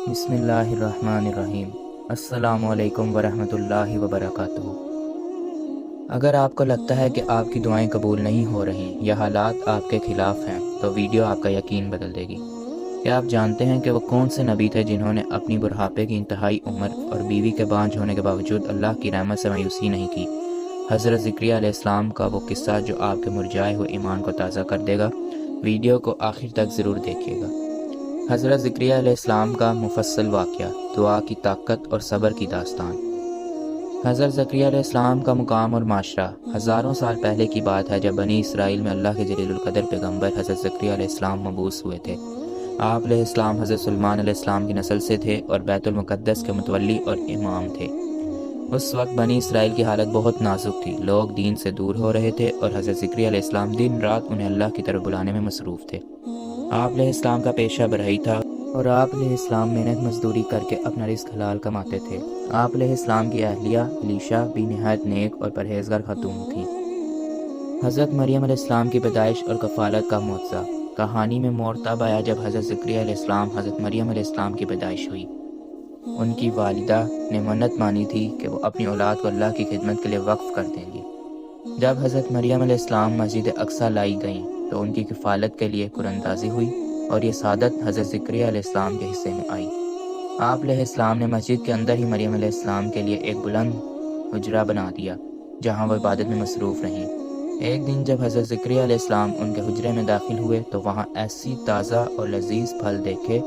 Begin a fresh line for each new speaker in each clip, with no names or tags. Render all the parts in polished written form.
بسم اللہ الرحمن الرحیم۔ السلام علیکم ورحمۃ اللہ وبرکاتہ۔ اگر آپ کو لگتا ہے کہ آپ کی دعائیں قبول نہیں ہو رہی یا حالات آپ کے خلاف ہیں تو ویڈیو آپ کا یقین بدل دے گی۔ کیا آپ جانتے ہیں کہ وہ کون سے نبی تھے جنہوں نے اپنی بڑھاپے کی انتہائی عمر اور بیوی کے بانجھ ہونے کے باوجود اللہ کی رحمت سے مایوسی نہیں کی؟ حضرت زکریا علیہ السلام کا وہ قصہ جو آپ کے مرجھائے ہوئے ایمان کو تازہ کر دے گا۔ ویڈیو کو آخر تک ضرور دیکھیے گا۔ حضرت زکریا علیہ السلام کا مفصل واقعہ، دعا کی طاقت اور صبر کی داستان۔ حضرت زکریا علیہ السلام کا مقام اور معاشرہ ہزاروں سال پہلے کی بات ہے، جب بنی اسرائیل میں اللہ کے جلیل القدر پیغمبر حضرت زکریا علیہ السلام مبعوث ہوئے تھے۔ آپ علیہ السلام حضرت سلیمان علیہ السلام کی نسل سے تھے اور بیت المقدس کے متولی اور امام تھے۔ اس وقت بنی اسرائیل کی حالت بہت نازک تھی، لوگ دین سے دور ہو رہے تھے اور حضرت زکریا علیہ السلام دن رات انہیں اللہ کی طرف بلانے میں مصروف تھے۔ آپ علیہ السلام کا پیشہ بڑھئی تھا اور آپ علیہ السلام محنت مزدوری کر کے اپنا رزق حلال کماتے تھے۔ آپ علیہ السلام کی اہلیہ الیشا بھی نہایت نیک اور پرہیزگار خاتون تھیں۔ حضرت مریم علیہ السلام کی پیدائش اور کفالت کا معجزہ۔ کہانی میں موڑ تب آیا جب حضرت زکریا علیہ السلام حضرت مریم علیہ السلام کی پیدائش ہوئی۔ ان کی والدہ نے منت مانی تھی کہ وہ اپنی اولاد کو اللہ کی خدمت کے لیے وقف کر دیں گی۔ جب حضرت مریم علیہ السلام مسجد اقصیٰ لائی گئیں تو ان کی کفالت کے لیے قرآن اندازی ہوئی اور یہ سعادت حضرت زکریا علیہ السلام کے حصے میں آئی۔ آپ علیہ السلام نے مسجد کے اندر ہی مریم علیہ السلام کے لیے ایک بلند حجرہ بنا دیا جہاں وہ عبادت میں مصروف رہیں۔ ایک دن جب حضرت زکریا علیہ السلام ان کے حجرے میں داخل ہوئے تو وہاں ایسی تازہ اور لذیذ پھل دیکھے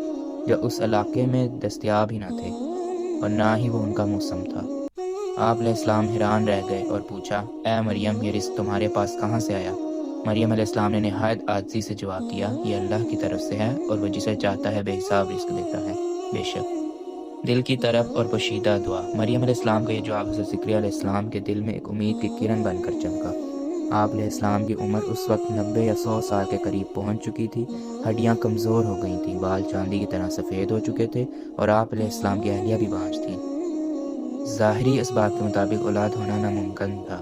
جو اس علاقے میں دستیاب ہی نہ تھے اور نہ ہی وہ ان کا موسم تھا۔ آپ علیہ السلام حیران رہ گئے اور پوچھا، اے مریم، یہ رزق تمہارے پاس کہاں سے آیا؟ مریم علیہ السلام نے نہایت عاجزی سے جواب دیا، یہ اللہ کی طرف سے ہے اور وہ جسے چاہتا ہے بے حساب رزق دیتا ہے، بے شک۔ دل کی طرف اور پوشیدہ دعا۔ مریم علیہ السلام کا یہ جواب حضرت زکریا علیہ السلام کے دل میں ایک امید کی کرن بن کر چمکا۔ آپ علیہ السلام کی عمر اس وقت 90 یا 100 سال کے قریب پہنچ چکی تھی، ہڈیاں کمزور ہو گئی تھیں، بال چاندی کی طرح سفید ہو چکے تھے اور آپ علیہ السلام کی اہلیہ بھی بانجھ تھیں۔ ظاہری اسباب کے مطابق اولاد ہونا ناممکن تھا،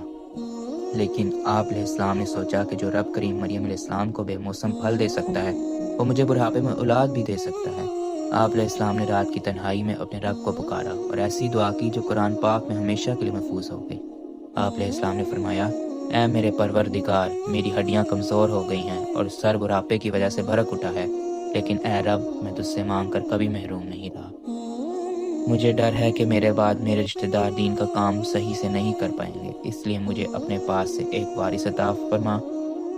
لیکن آپ علیہ السلام نے سوچا کہ جو رب کریم مریم علیہ السلام کو بے موسم پھل دے سکتا ہے وہ مجھے بڑھاپے میں اولاد بھی دے سکتا ہے۔ آپ علیہ السلام نے رات کی تنہائی میں اپنے رب کو پکارا اور ایسی دعا کی جو قرآن پاک میں ہمیشہ کے لیے محفوظ ہو گئی۔ آپ علیہ السلام نے فرمایا، اے میرے پروردگار، میری ہڈیاں کمزور ہو گئی ہیں اور سر بڑھاپے کی وجہ سے بھرک اٹھا ہے، لیکن اے رب، میں تجھ سے مانگ کر کبھی محروم نہیں رہا۔ مجھے ڈر ہے کہ میرے بعد میرے رشتہ دار دین کا کام صحیح سے نہیں کر پائیں گے، اس لیے مجھے اپنے پاس سے ایک وارث عطا فرما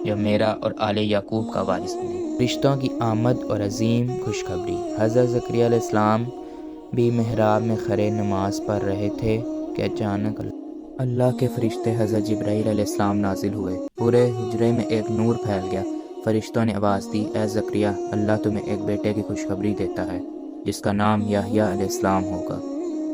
جو میرا اور آل یعقوب کا وارث بنے۔ رشتوں کی آمد اور عظیم خوشخبری۔ حضرت زکریا علیہ السلام بھی محراب میں کھڑے نماز پڑھ رہے تھے کہ اچانک اللہ کے فرشتے حضرت جبرائیل علیہ السلام نازل ہوئے۔ پورے حجرے میں ایک نور پھیل گیا۔ فرشتوں نے آواز دی، اے زکریا، اللہ تمہیں ایک بیٹے کی خوشخبری دیتا ہے جس کا نام یحییٰ علیہ السلام ہوگا۔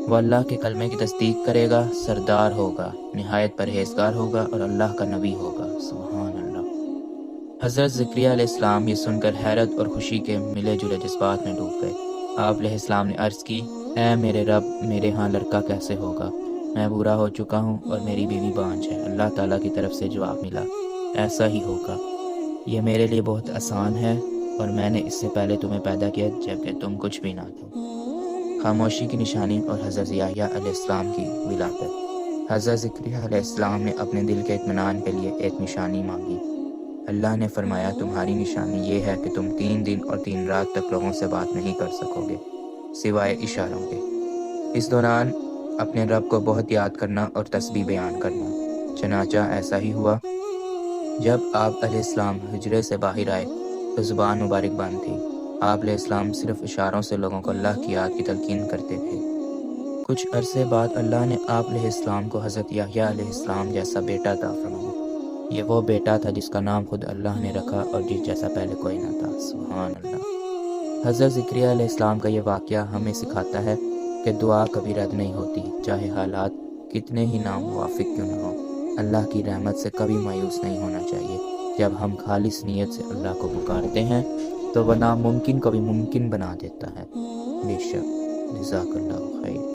وہ اللہ کے کلمے کی تصدیق کرے گا، سردار ہوگا، نہایت پرہیزگار ہوگا اور اللہ کا نبی ہوگا۔ سبحان اللہ۔ حضرت زکریا علیہ السلام یہ سن کر حیرت اور خوشی کے ملے جلے جذبات میں ڈوب گئے۔ آپ علیہ السلام نے عرض کی، اے میرے رب، میرے ہاں لڑکا کیسے ہوگا؟ میں بوڑھا ہو چکا ہوں اور میری بیوی بانجھ ہے۔ اللہ تعالیٰ کی طرف سے جواب ملا، ایسا ہی ہوگا، یہ میرے لیے بہت آسان ہے اور میں نے اس سے پہلے تمہیں پیدا کیا جبکہ تم کچھ بھی نہ تھے۔ خاموشی کی نشانی اور حضرت یحییٰ علیہ السلام کی ولادت۔ حضرت زکریا علیہ السلام نے اپنے دل کے اطمینان کے لیے ایک نشانی مانگی۔ اللہ نے فرمایا، تمہاری نشانی یہ ہے کہ تم 3 دن اور 3 رات تک لوگوں سے بات نہیں کر سکو گے سوائے اشاروں کے۔ اس دوران اپنے رب کو بہت یاد کرنا اور تسبیح بیان کرنا۔ چنانچہ ایسا ہی ہوا۔ جب آپ علیہ السلام حجرے سے باہر آئے تو زبان مبارک بند تھی۔ آپ علیہ السلام صرف اشاروں سے لوگوں کو اللہ کی یاد کی تلقین کرتے تھے۔ کچھ عرصے بعد اللہ نے آپ علیہ السلام کو حضرت یحییٰ علیہ السلام جیسا بیٹا عطا فرمایا۔ یہ وہ بیٹا تھا جس کا نام خود اللہ نے رکھا اور جس جیسا پہلے کوئی نہ تھا۔ سبحان اللہ۔ حضرت زکریا علیہ السلام کا یہ واقعہ ہمیں سکھاتا ہے کہ دعا کبھی رد نہیں ہوتی، چاہے حالات کتنے ہی ناموافق کیوں نہ ہوں۔ اللہ کی رحمت سے کبھی مایوس نہیں ہونا چاہیے۔ جب ہم خالص نیت سے اللہ کو پکارتے ہیں تو وہ ناممکن کو بھی ممکن بنا دیتا ہے، بے شک۔ جزاک اللہ خیر۔